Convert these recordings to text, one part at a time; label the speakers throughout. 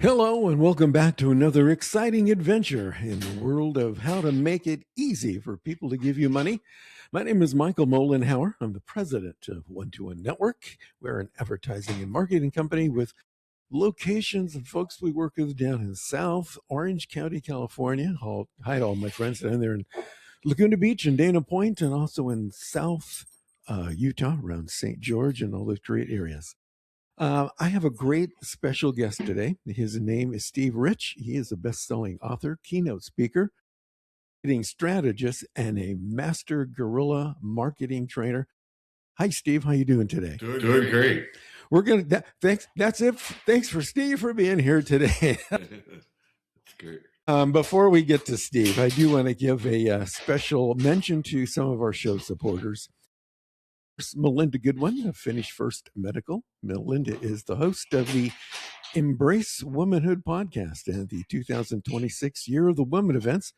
Speaker 1: Hello and welcome back to another exciting adventure in the world of how to make it easy for people to give you money. My name is Michael Molenhauer. I'm the president of One-to-One Network. We're an advertising and marketing company with locations and folks we work with down in South Orange County, California. Hi to all my friends down there in Laguna Beach and Dana Point, and also in South Utah around St. George and all those great areas. I have a great special guest today. His name is Steve Rich. He is a best-selling author, keynote speaker, marketing strategist, and a master guerrilla marketing trainer. Hi, Steve. How you doing today?
Speaker 2: Doing great.
Speaker 1: We're gonna. Thanks. That's it. Thanks for Steve for being here today.
Speaker 2: That's great.
Speaker 1: Before we get to Steve, I do want to give a special mention to some of our show supporters. Melinda Goodwin of Finish First Medical. Melinda is the host of the Embrace Womanhood podcast and the 2026 Year of the Woman events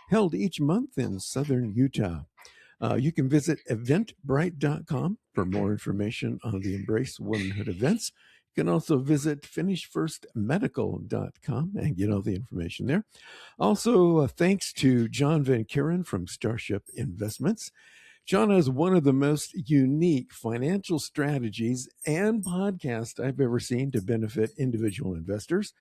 Speaker 1: held each month in Southern Utah. You can visit eventbrite.com for more information on the Embrace Womanhood events. You can also visit finishfirstmedical.com and get all the information there. Also, thanks to John Van Kuren from Starship Investments. John has one of the most unique financial strategies and podcasts I've ever seen to benefit individual investors.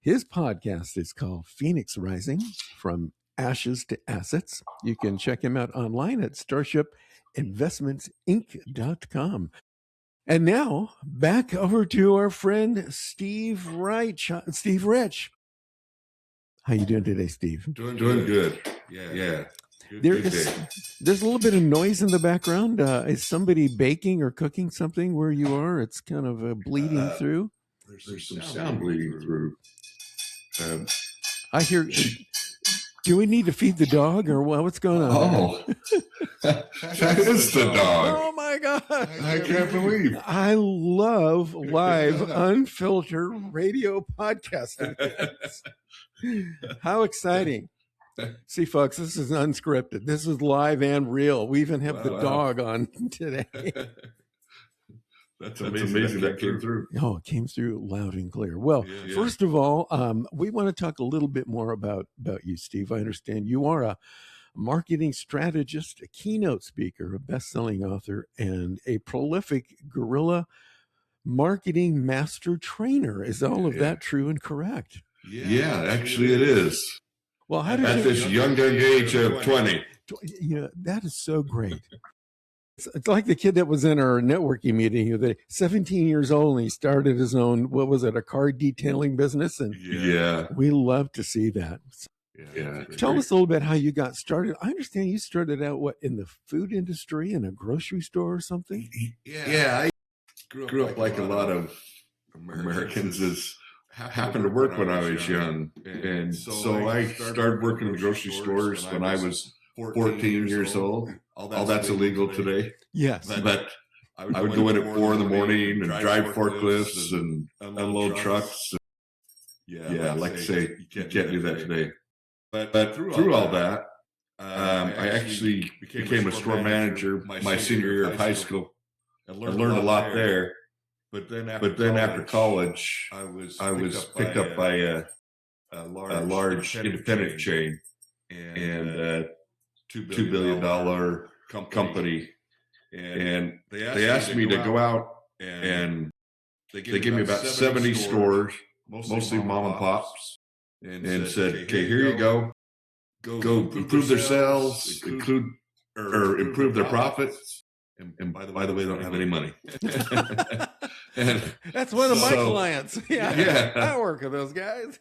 Speaker 1: His podcast is called Phoenix Rising, From Ashes to Assets. You can check him out online at starshipinvestmentsinc.com. And now, back over to our friend Steve Reich. Steve Rich. How you doing today, Steve?
Speaker 2: Doing good. Yeah.
Speaker 1: There's a little bit of noise in the background. Is somebody baking or cooking something where you are? It's kind of bleeding through.
Speaker 2: There's some sound bleeding through.
Speaker 1: I hear. Do we need to feed the dog or what's going on?
Speaker 2: Oh, that is the dog.
Speaker 1: Oh my God.
Speaker 2: I can't believe.
Speaker 1: I love live, unfiltered radio podcasting. How exciting. See, folks, this is unscripted. This is live and real. We even have the dog on today.
Speaker 2: That's amazing that came through.
Speaker 1: Oh, it came through loud and clear. Well, First of all, we want to talk a little bit more about you, Steve. I understand you are a marketing strategist, a keynote speaker, a best-selling author, and a prolific guerrilla marketing master trainer. Is all of that true and correct?
Speaker 2: Yeah, actually it is.
Speaker 1: Well, how did
Speaker 2: at this young age of 20?
Speaker 1: That is so great. It's like the kid that was in our networking meeting. That 17 years old and he started his own. What was it? A car detailing business, and we love to see that.
Speaker 2: Yeah.
Speaker 1: Tell us a little bit how you got started. I understand you started out in the food industry in a grocery store or something.
Speaker 2: Yeah, I grew up like a lot of Americans happened to work when I was young. And so I started working in grocery stores when I was 14 years old. All that's illegal today.
Speaker 1: Yes.
Speaker 2: But I would go in at 4 in the morning and drive forklifts and unload trucks. Like I say, you can't do that today. But through all that, I actually became a store manager my senior year of high school and learned a lot there. But then after college, I was picked up by a large independent chain and $2 billion company. And they asked me to go out, and they gave me about 70 stores, mostly mom and pops, and said, okay, here you go. Go improve their sales, improve their profits. And by the way, they don't have any money.
Speaker 1: And that's one of my clients. Yeah. I work with those guys.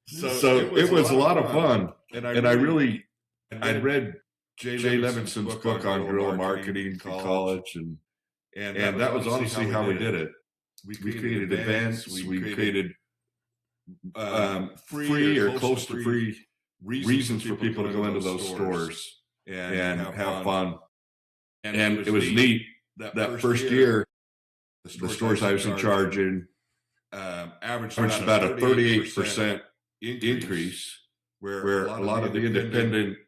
Speaker 2: So it was a lot of fun. And I'd read Jay Levinson's book on guerrilla marketing in college. And that was honestly how we did it. We created events. We created free or close to free reasons for people to go into those stores and have fun. And it was neat that first year, the stores I was in charge in averaged about a 38% increase, where a lot of the independent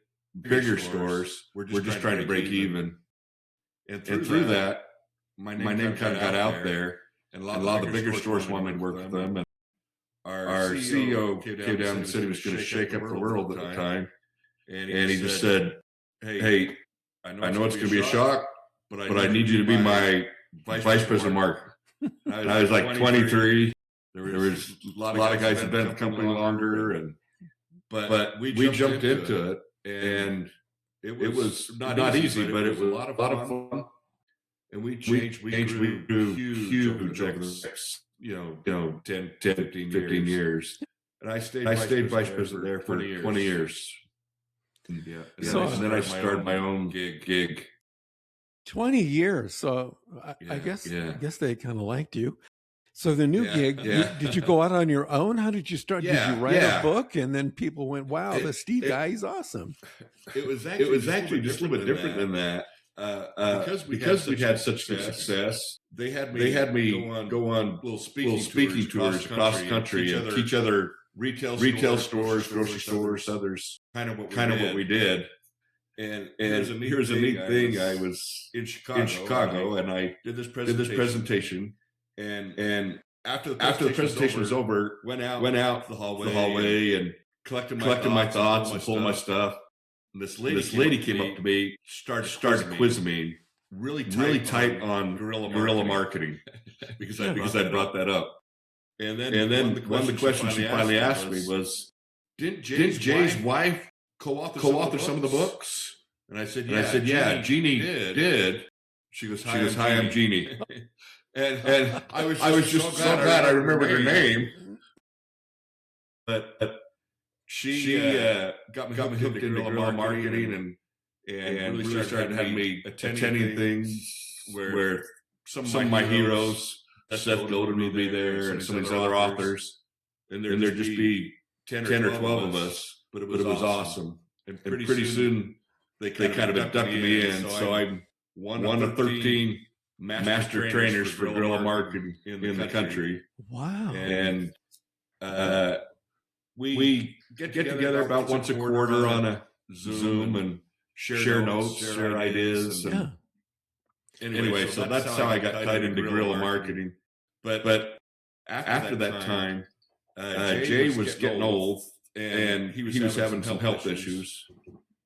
Speaker 2: bigger stores were just trying to break even. And through that, my name kind of got out there, and a lot of the bigger stores wanted me to work with them. And our CEO came down and said he was going to shake up the world at the time. And he just said, hey, I know it's going to be a shock, but I need you to be my vice president of marketing. And I was like 23. There was a lot of guys that had been at the company longer, but we jumped into it, and it was not easy, but it was a lot of fun. And we grew huge over the next 10, 15 years. And I stayed vice president there for 20 years. Yeah. And then I started my own gig.
Speaker 1: 20 years. So I guess they kind of liked you. So the new gig, did you go out on your own? How did you start? Did you write a book? And then people went, wow, the Steve guy, he's awesome.
Speaker 2: It was actually just a little bit different than that. Because we had such good success, they had me go on little speaking tours across the country and teach other retail stores, grocery stores, others, kind of what we did. And here's a neat thing. I was in Chicago and I did this presentation. And after the presentation was over, went out the hallway and collected my thoughts and pulled my stuff. And this lady came up to me, started quizzing me really tight on guerrilla marketing because I brought that up. And then one of the questions she finally asked me was, didn't Jay's wife co-author some of the books? And I said, yeah, Jeannie did. She goes, hi, I'm Jeannie. And I was just so glad I remembered her name. But she got me hooked into guerrilla marketing and really started having me attending things where some of my heroes, Seth Godin would be there, and some of these other authors, and there'd just be 10 or 12 of us, but it was awesome. And pretty soon they kind of inducted me in, so I'm one of 13 master trainers for guerrilla marketing in the country.
Speaker 1: Wow.
Speaker 2: And we get together about once a quarter on a Zoom and share notes, share ideas. And anyway, so that's how I got tied into guerrilla marketing. But after that time, Jay was getting old and he was having some health issues.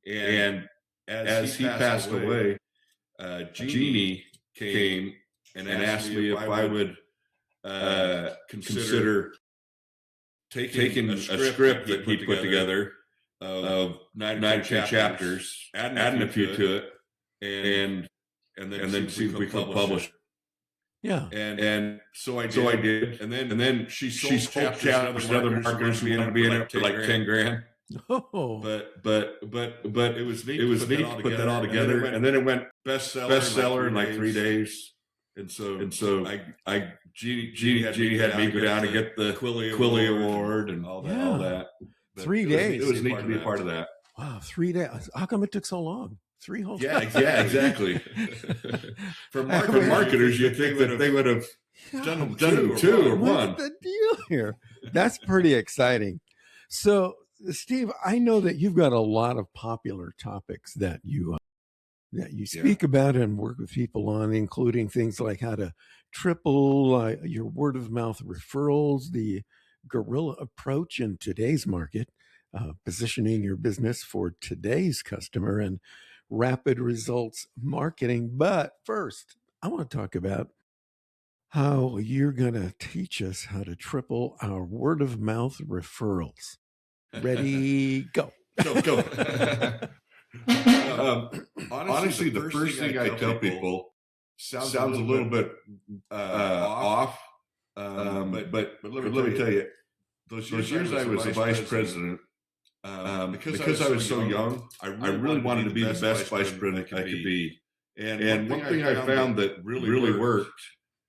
Speaker 2: And as he passed away, Jeannie came and asked me if I would consider taking a script that he put together of 92 chapters, adding a few to it, and then see if we could publish it.
Speaker 1: Yeah.
Speaker 2: And so I did. And then she sold chapters to other marketers who wanted to be in it for like 10 grand.
Speaker 1: Oh.
Speaker 2: But it was neat to put that all together. And then it went bestseller in like 3 days. And so Jeannie had me go down and get the Quilly Award and all that. But
Speaker 1: 3 days.
Speaker 2: It was neat to be a part of that.
Speaker 1: Wow, 3 days. How come it took so long? 3 whole
Speaker 2: days. Yeah, exactly. For marketers, you'd think that they would have done two or one.
Speaker 1: What's the deal here? That's pretty exciting. So, Steve, I know that you've got a lot of popular topics that you speak about and work with people on, including things like how to triple your word of mouth referrals, the guerrilla approach in today's market, positioning your business for today's customer, and rapid results marketing. But first, I want to talk about how you're going to teach us how to triple our word of mouth referrals. Ready, go.
Speaker 2: Go. Honestly, the first thing I tell people sounds a little bit off, but let me tell you, those years I was the vice president, because I was so young, I really wanted to be the best vice president I could be. And one thing I found that really worked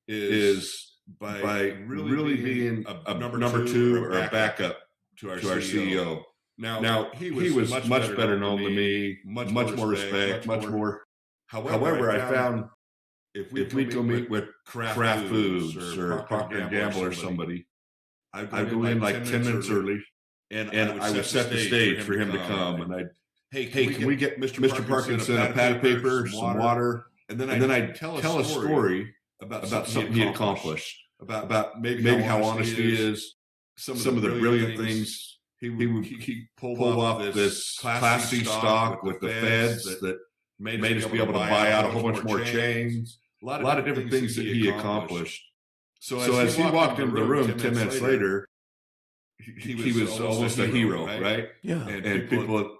Speaker 2: is by really being a number two or a backup to our CEO. Now he was much better known to me, much more respect, much more. However, I found if we go meet with Kraft Foods or Procter & Gamble or somebody, I'd go in like 10 minutes early, and I would set the stage for him to come, and I'd, hey, can we get Mr. Parkinson a pad of paper, some water, and then I'd tell a story about something he accomplished. about maybe how honest he is, some of the brilliant things. He pulled off this Class C stock with the feds that made us be able to buy out a whole bunch more chains. A lot of different things that he accomplished. So as he walked into the room 10 minutes later, he was almost a hero, right?
Speaker 1: Yeah.
Speaker 2: And people,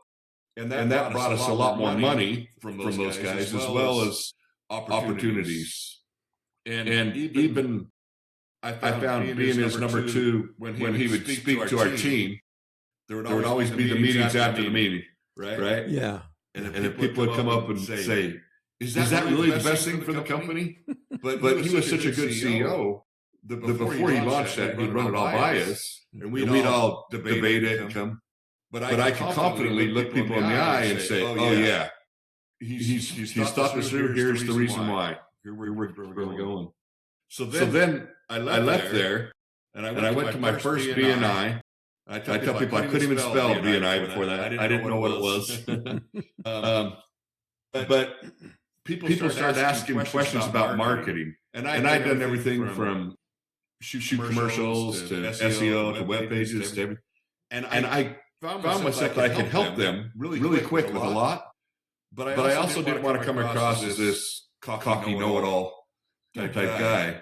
Speaker 2: and that brought us a lot more money from those guys, as well as opportunities. And even I found being his number two, when he would speak to our team, there would always be the meetings after the meeting, right?
Speaker 1: Yeah.
Speaker 2: And if people would come up and say, is that really the best thing for the company? But he was such a good CEO that before he launched that, he'd run it all by us, and we'd all debate it and come. But I could confidently look people in the eye and say, oh yeah, he's thought this through. Here's the reason why. Here we're going. So then I left there, and I went to my first BNI. I tell people I couldn't even spell BNI before that. I didn't know what it was. But people started asking questions about marketing, and I'd done everything from shoot commercials to SEO to web pages to everything. And I found myself that I could help them really quick with a lot. But I also didn't want to come across as this cocky know-it-all type guy.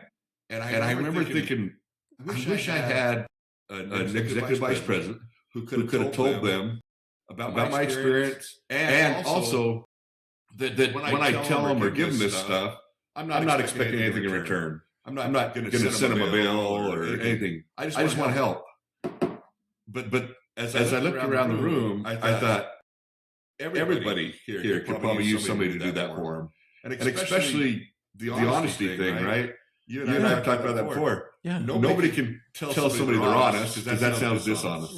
Speaker 2: And I remember thinking, I wish I had an executive vice president who could have told them about my experience, and also that when I tell them or give them this stuff, I'm not expecting anything in return. I'm not going to send them a bill or anything. I just want to help. But as I looked around the room, I thought everybody here could probably use somebody to do that for them, and especially the honesty thing, right? You and I have talked about that before.
Speaker 1: Yeah.
Speaker 2: Nobody can tell somebody they're honest, because that sounds dishonest.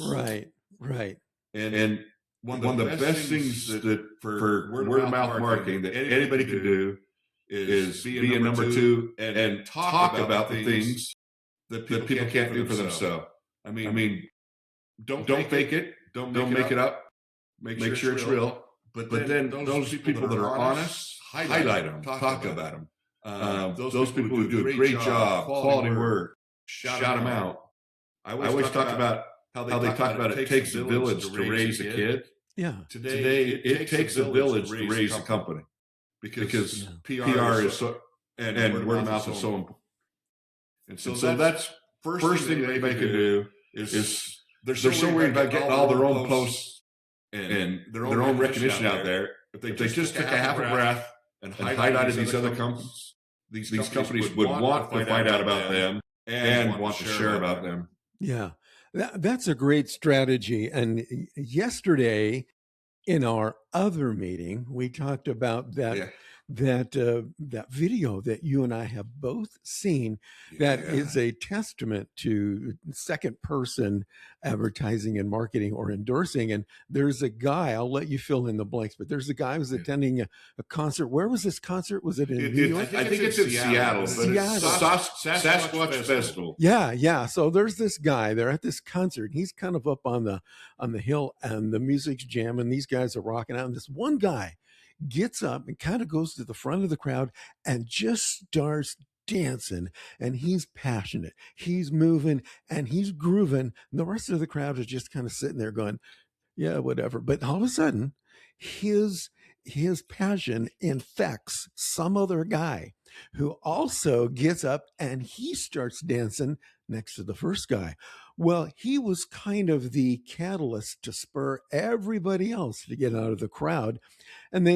Speaker 1: Right.
Speaker 2: And one of the best things that for word of mouth marketing that anybody can do is be a number two and talk about the things that people can't do for themselves. I mean, don't fake it. Don't make it up. Make sure it's real. But then those people that are honest, highlight them, talk about them. Those people who do a great job, quality work, shout them out. I always talk about how they talk about it takes a village to raise a kid.
Speaker 1: Yeah.
Speaker 2: Today it takes a village to raise a company, because PR is so, and word of mouth is so important. And so that's first thing they can do is they're so worried about getting all their own posts and their own recognition out there. If they just took a half a breath and highlighted these other companies, these companies would want to find out about them and want to share about them.
Speaker 1: Yeah, that's a great strategy. And yesterday in our other meeting, we talked about that that video that you and I have both seen. That is a testament to second person advertising and marketing or endorsing. And there's a guy, I'll let you fill in the blanks, but there's a guy who was attending a concert. Where was this concert? Was it in New York?
Speaker 2: I think it's in Seattle, but it's Sasquatch Festival.
Speaker 1: Yeah. So there's this guy there at this concert. He's kind of up on the hill, and the music's jamming. These guys are rocking out. And this one guy gets up and kind of goes to the front of the crowd and just starts dancing, and he's passionate, he's moving, and he's grooving. And the rest of the crowd is just kind of sitting there going, yeah, whatever. But all of a sudden, his passion infects some other guy who also gets up and he starts dancing next to the first guy. Well, he was kind of the catalyst to spur everybody else to get out of the crowd. And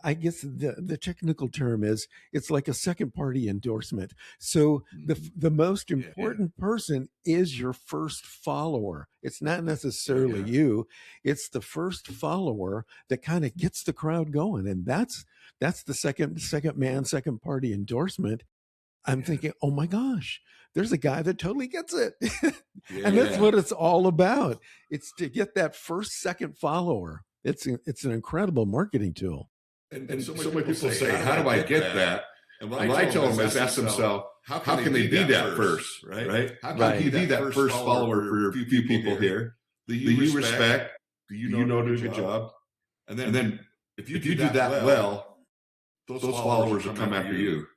Speaker 1: I guess the technical term is, it's like a second party endorsement. So the most important person is your first follower. It's not necessarily you. It's the first follower that kind of gets the crowd going. And that's the second party endorsement. I'm thinking, oh my gosh, there's a guy that totally gets it. And that's what it's all about. It's to get that second follower. It's an incredible marketing tool.
Speaker 2: And so many people say, how do I get that? And what I tell them is ask themselves, how can they be that first, right? How can you be that first follower for a few people here that you respect, do you know do a good job? And then if you do that well, those followers will come after you.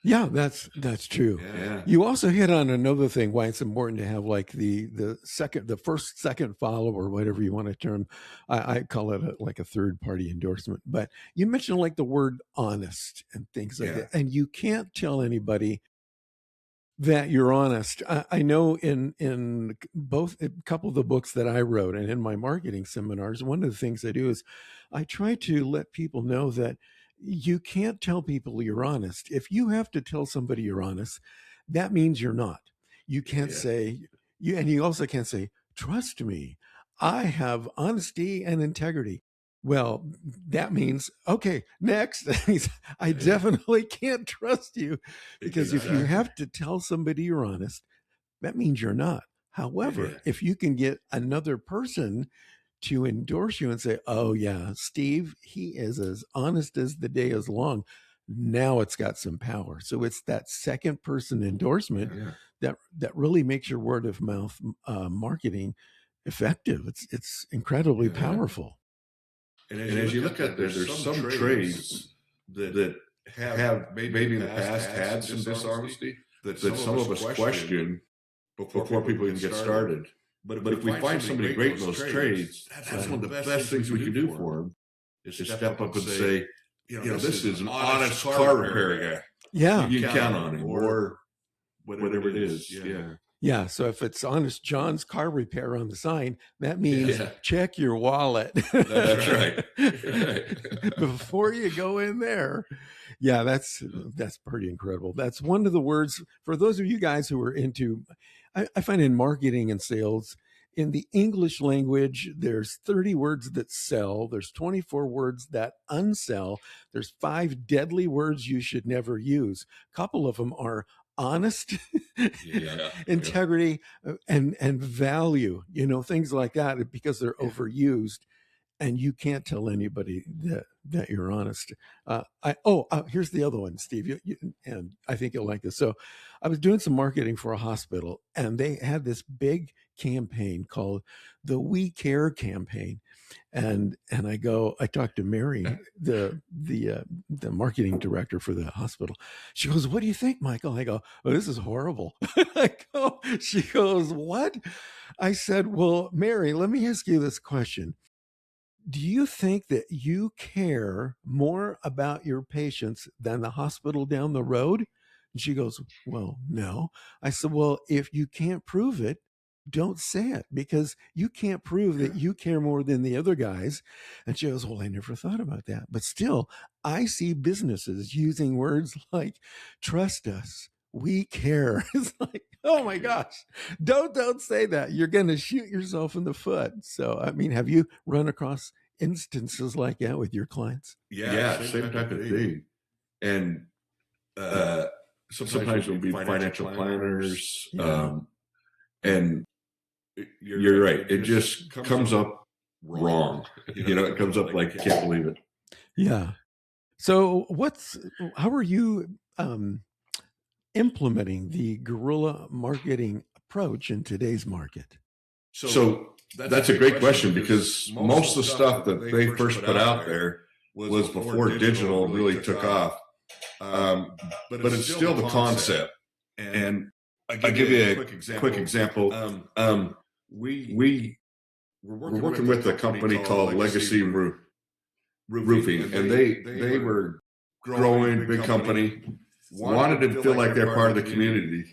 Speaker 1: Yeah, that's true.
Speaker 2: Yeah.
Speaker 1: You also hit on another thing why it's important to have like the first second follow or whatever you want to term. I call it like a third party endorsement. But you mentioned like the word honest and things like
Speaker 2: Yeah.
Speaker 1: that, and you can't tell anybody that you're honest. I know in both a couple of the books that I wrote and in my marketing seminars, one of the things I do is I try to let people know that you can't tell people you're honest. If you have to tell somebody you're honest, that means you're not. You can't say you, and you also can't say, trust me, I have honesty and integrity. Well, that means, okay, next. I definitely can't trust you, because if you have to tell somebody you're honest, that means you're not. However, if you can get another person to endorse you and say, oh, yeah, Steve, he is as honest as the day is long, now it's got some power. So it's that second person endorsement that really makes your word of mouth marketing effective. It's incredibly powerful.
Speaker 2: And as you look at there's some trades that have maybe in the past had some dishonesty that some of us question before people even get started. But if we find somebody great in those trades, that's one of the best things we can do for them is step up and say, this is an honest car repair guy.
Speaker 1: Yeah.
Speaker 2: You can count on him, or whatever it is. Yeah.
Speaker 1: Yeah. So if it's Honest John's car repair on the sign, that means check your wallet.
Speaker 2: That's right.
Speaker 1: Before you go in there. Yeah, that's pretty incredible. That's one of the words for those of you guys who are into, I find in marketing and sales, in the English language, there's 30 words that sell. There's 24 words that unsell. There's 5 deadly words you should never use. A couple of them are honest, integrity, and value, things like that, because they're overused, and you can't tell anybody that you're honest. Here's the other one, Steve, and I think you'll like this. So I was doing some marketing for a hospital, and they had this big campaign called the We Care campaign. And I talked to Mary, the marketing director for the hospital. She goes, "What do you think, Michael?" I go, "Oh, this is horrible." She goes, "What?" I said, "Well, Mary, let me ask you this question. Do you think that you care more about your patients than the hospital down the road?" And she goes, "Well, no." I said, "Well, if you can't prove it, don't say it, because you can't prove that you care more than the other guys." And she goes, "Well, I never thought about that. But still, I see businesses using words like trust us, we care." It's like, oh my gosh, don't say that. You're going to shoot yourself in the foot. So, I mean, have you run across instances like that with your clients?
Speaker 2: Yeah, same type of thing. And sometimes it'll be financial planners. And you're right. It just comes up wrong. It comes up like you can't believe it.
Speaker 1: Yeah. So how are you implementing the guerrilla marketing approach in today's market?
Speaker 2: So that's a great question, because most of the stuff that they first put out there was before digital really took off. But it's still the concept. And I'll give you a quick example. We're working with a company called Legacy Roofing, and they were growing, big company, wanted to feel like they're part of the community,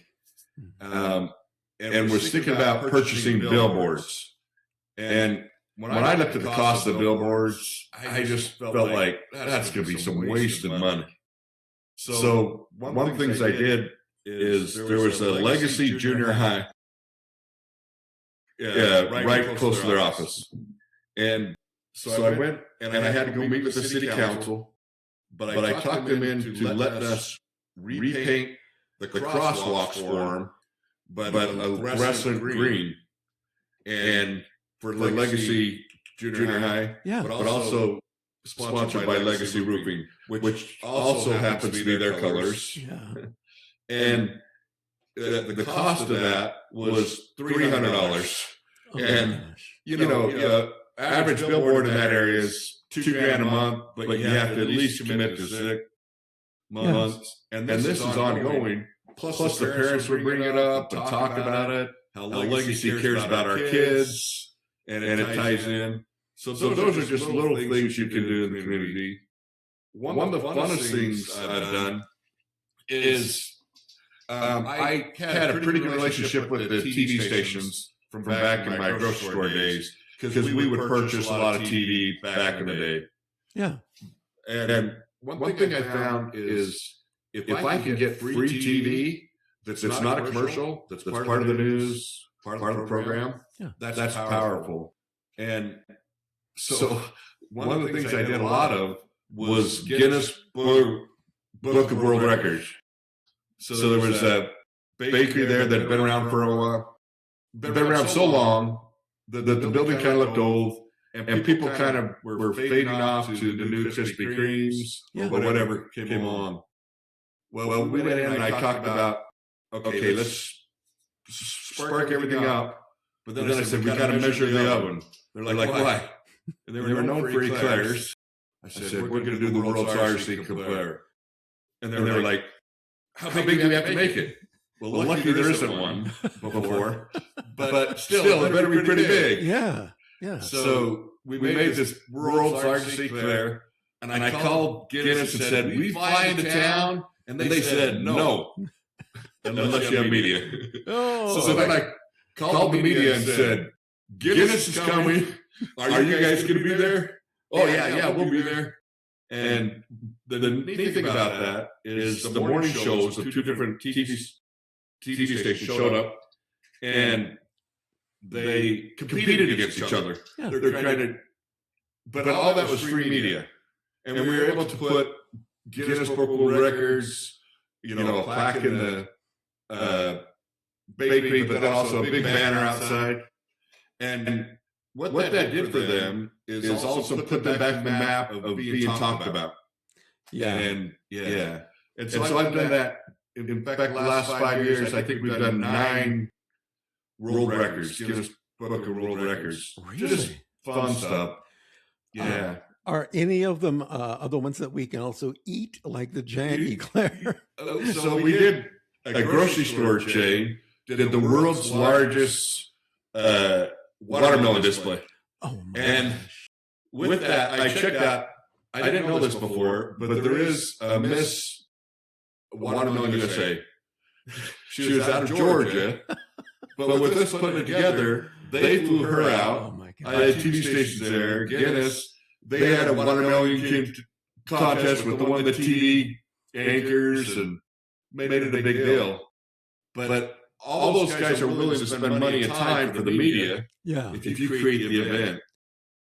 Speaker 2: and was thinking about purchasing billboards. And when I looked at the cost of the billboards, I just felt like that's going to be some wasted money. So one of the things I did is there was a Legacy Junior High, right close to their office. And so I went and I had to go meet with the city council, but I talked them into letting us repaint the crosswalks for them, but a wrestling green. And for Legacy Junior High, but also sponsored by Legacy Roofing, which also happens to be their colors.
Speaker 1: Yeah.
Speaker 2: And the cost of that was $300. And average billboard in that area is $2,000 a month, but you have to at least commit to months, and this is ongoing. Plus the parents would bring it up and talk about it. How Legacy cares about our kids, and it ties in. So those are just little things you can do in the community. One of the funnest things I've done is I had a pretty good relationship with the TV stations from back in my grocery store days, because we would purchase a lot of TV back in the day.
Speaker 1: Yeah.
Speaker 2: And one thing I found is if I can get free TV that's not a commercial, that's part of the news, part of the program, that's powerful. And so one of the things I did a lot of was Guinness Book of World Records. So there was a bakery there that had been around for a while, been around so long that the building kind of looked old, and people kind of were fading off to the new Krispy Kremes or whatever came along. Well, we went in and I talked about, okay, let's spark everything up. But then I said, we got to measure the oven. They're like, why? And they were known for eclairs. I said, we're going to do the world's largest eclair. And they were like, how big do we have to make it? Well, luckily there isn't one before, but still, it better be pretty big.
Speaker 1: Yeah.
Speaker 2: So we made this world's largest eclair, and I called Guinness and said, we fly into town, and they said, no, unless you have media. So then I called the media and said, Guinness is coming. Are you guys going to be there? Oh, yeah, we'll be there. And the neat thing about that is the morning shows of two different TV stations showed up, and they competed against each other. Yeah. They're trying to, but all that was free media, and we were able to put Guinness Book of World Records, a plaque in the bakery, but then also a big banner outside. And what that did for them is also put them back in the map of being talked about. And so I've done that. In fact, the last 5 years, I think we've done 9 world records, Guinness Book of World Records.
Speaker 1: Really?
Speaker 2: Just fun stuff. Yeah.
Speaker 1: Are any of them other ones that we can also eat, like the giant eclair?
Speaker 2: So we did a grocery store chain, did the world's largest watermelon display.
Speaker 1: Oh my
Speaker 2: And
Speaker 1: gosh.
Speaker 2: with that, I checked out, I didn't know this before, but there is a Miss Watermelon USA. She was out of Georgia, but with us putting it together, they flew her out.
Speaker 1: Oh my
Speaker 2: I
Speaker 1: God.
Speaker 2: had TV stations there, Guinness. They had a watermelon contest with the one of the TV anchors and made it a big deal. But all those guys are willing to spend money and time for the media.
Speaker 1: Yeah.
Speaker 2: If you create the event.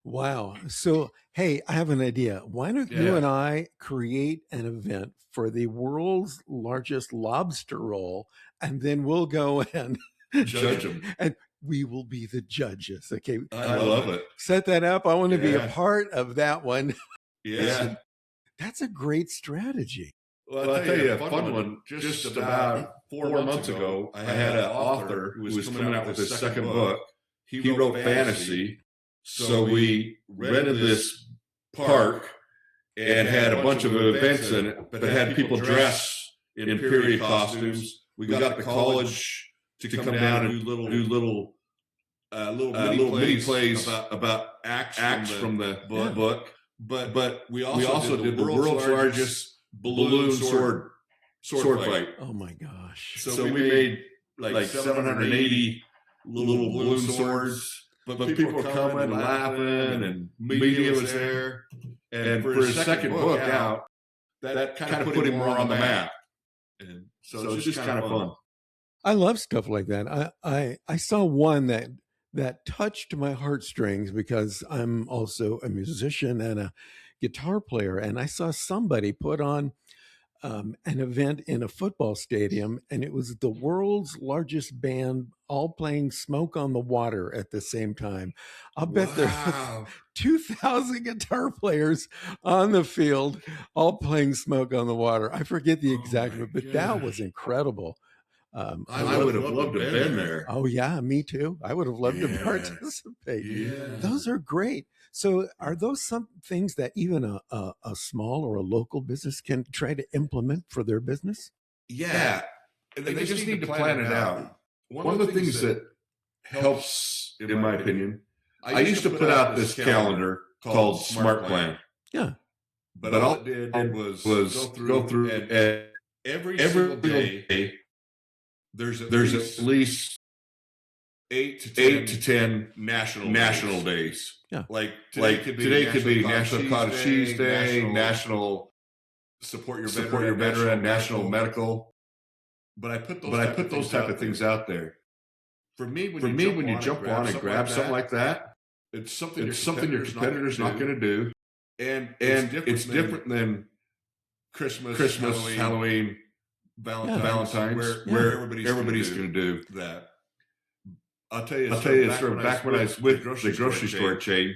Speaker 1: Wow. So, hey, I have an idea. Why don't you and I create an event for the world's largest lobster roll, and then we'll go and
Speaker 2: Judge them.
Speaker 1: and we will be the judges. Okay.
Speaker 2: I love it.
Speaker 1: Set that up. I want to be a part of that one.
Speaker 2: Yeah.
Speaker 1: That's a great strategy.
Speaker 2: Well, I'll tell you a fun one. Just about 4 months ago, I had an author who was coming out with his second book. He wrote fantasy. So we rented this park and had a bunch of events in it, but had people dress in period costumes. We got the college to come down and do little mini plays about acts from the book. But we also did the world's largest balloon sword fight.
Speaker 1: Oh my gosh.
Speaker 2: So we made like 780 little balloon swords. But people were coming and laughing, and media was there. And for his second book out, that kind of put him more on the map. And so it's just kind of fun.
Speaker 1: I love stuff like that. I saw one that touched my heartstrings because I'm also a musician and a guitar player. And I saw somebody put on an event in a football stadium, and it was the world's largest band all playing Smoke on the Water at the same time. I'll bet there were 2,000 guitar players on the field all playing Smoke on the Water. I forget the exact, but that was incredible.
Speaker 2: I would have loved to have been there.
Speaker 1: Oh yeah, me too. I would have loved to participate.
Speaker 2: Yeah.
Speaker 1: Those are great. So are those some things that even a small or a local business can try to implement for their business?
Speaker 2: Yeah. And they just need to plan it out. One of the things that helps, in my opinion, I used to put out this calendar called Smart Plan.
Speaker 1: Yeah.
Speaker 2: But all it did was go through and every single day, there's at least 8 to 10 national days.
Speaker 1: Yeah.
Speaker 2: Like today could be National Cottage Cheese Day, National Support Your Veteran, National Medical. But I put those type of things out there. For me, when you jump on and grab something like that, it's something your competitor's not going to do. And it's different than Christmas, Halloween, Valentine's, where everybody's going to do that. I'll tell you, back when I was with the grocery store chain,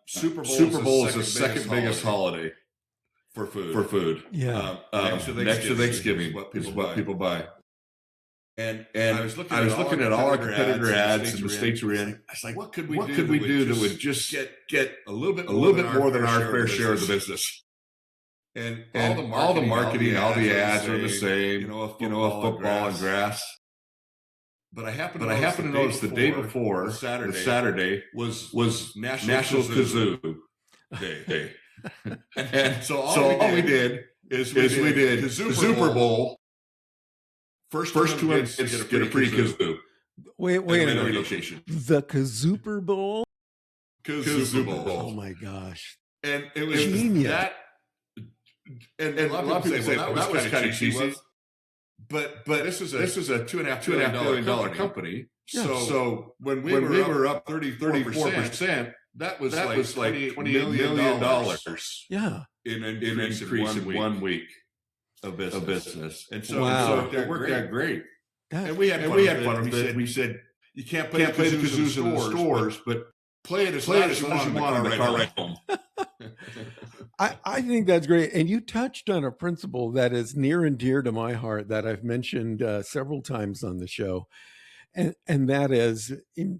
Speaker 2: Super Bowl is the second biggest holiday for food.
Speaker 1: Yeah.
Speaker 2: Next to Thanksgiving is what people buy. And I was looking at all our competitor ads in the states we're in. I was like, what could we do that would just get a little bit more than our fair share of the business? And all the marketing, all the ads are the same. You know, a football and grass. But I happened to notice the day before, the Saturday, was National Kazoo Day. And so all we did is we did the Super Bowl. First 200 get a free kazoo.
Speaker 1: Wait a minute.
Speaker 2: Location.
Speaker 1: The Kazooper Bowl?
Speaker 2: Kazoo Bowl.
Speaker 1: Oh my gosh.
Speaker 2: And it was
Speaker 1: genius.
Speaker 2: That. And a lot of people say, well, that was kind of cheesy. But this is a $2.5 billion company.
Speaker 1: Yeah.
Speaker 2: So when we were up 34%, that was like $20 million.
Speaker 1: Yeah.
Speaker 2: In increase in 1 week of business. And so,
Speaker 1: wow.
Speaker 2: It worked out great.
Speaker 1: That,
Speaker 2: and we had fun of it. We said you can't play the kazoos in the stores, but play it as loud as you want in the car ride home.
Speaker 1: I think that's great. And you touched on a principle that is near and dear to my heart that I've mentioned several times on the show. And that is,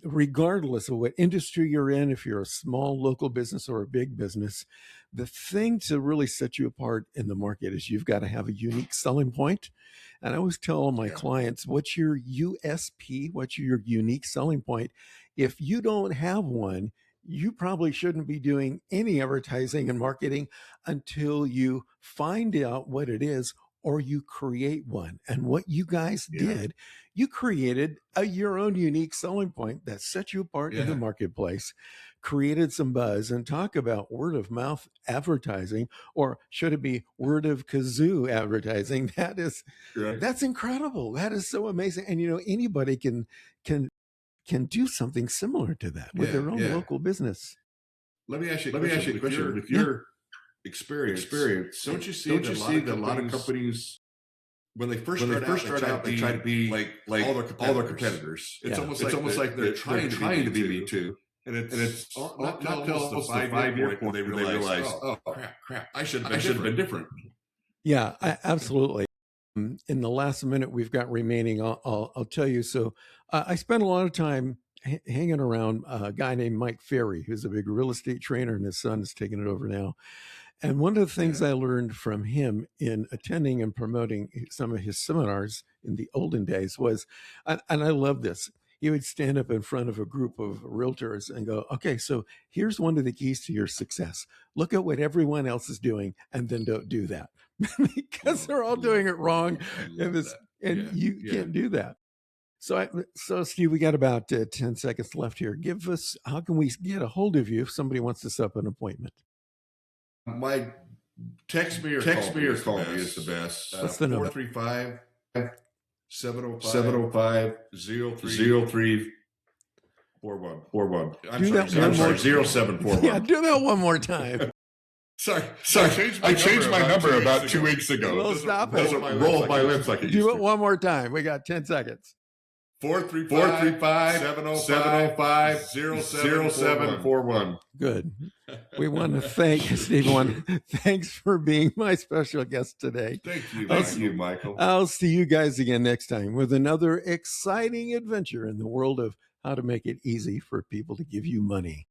Speaker 1: regardless of what industry you're in, if you're a small local business or a big business, the thing to really set you apart in the market is you've got to have a unique selling point. And I always tell all my clients, what's your USP? What's your unique selling point? If you don't have one, you probably shouldn't be doing any advertising and marketing until you find out what it is or you create one. And what you guys did, you created your own unique selling point that set you apart in the marketplace, created some buzz, and talk about word of mouth advertising, or should it be word of kazoo advertising? That's incredible. That is so amazing. And anybody can do something similar to that with their own local business.
Speaker 2: Let me ask you a question. With your experience, don't you see that a lot of companies, when they first start out, they try to be like all their competitors. It's almost like they're trying to be me too. And it's not till the 5-year point they realize, oh crap, I should have been different.
Speaker 1: Yeah, absolutely. In the last minute we've got remaining, I'll tell you. So I spent a lot of time hanging around a guy named Mike Ferry, who's a big real estate trainer, and his son is taking it over now. And one of the things I learned from him in attending and promoting some of his seminars in the olden days was, and I love this, he would stand up in front of a group of realtors and go, okay, so here's one of the keys to your success. Look at what everyone else is doing, and then don't do that. Because they're all doing it wrong. And you can't do that. So Steve, we got about 10 seconds left here. Give us, how can we get a hold of you if somebody wants to set up an appointment?
Speaker 2: My text me or call me is the best.
Speaker 1: What's the number?
Speaker 2: 435-705-0341. I'm sorry, 0741.
Speaker 1: Yeah, do that one more time.
Speaker 2: Sorry. I changed my number about 2 weeks ago.
Speaker 1: Well, stop it.
Speaker 2: Doesn't roll my lips like it used to.
Speaker 1: Do it one more time. We got 10 seconds.
Speaker 2: 435-705-0741.
Speaker 1: Good. We want to thank Steve. Thanks for being my special guest today.
Speaker 2: Thank you, Michael.
Speaker 1: I'll see you guys again next time with another exciting adventure in the world of how to make it easy for people to give you money.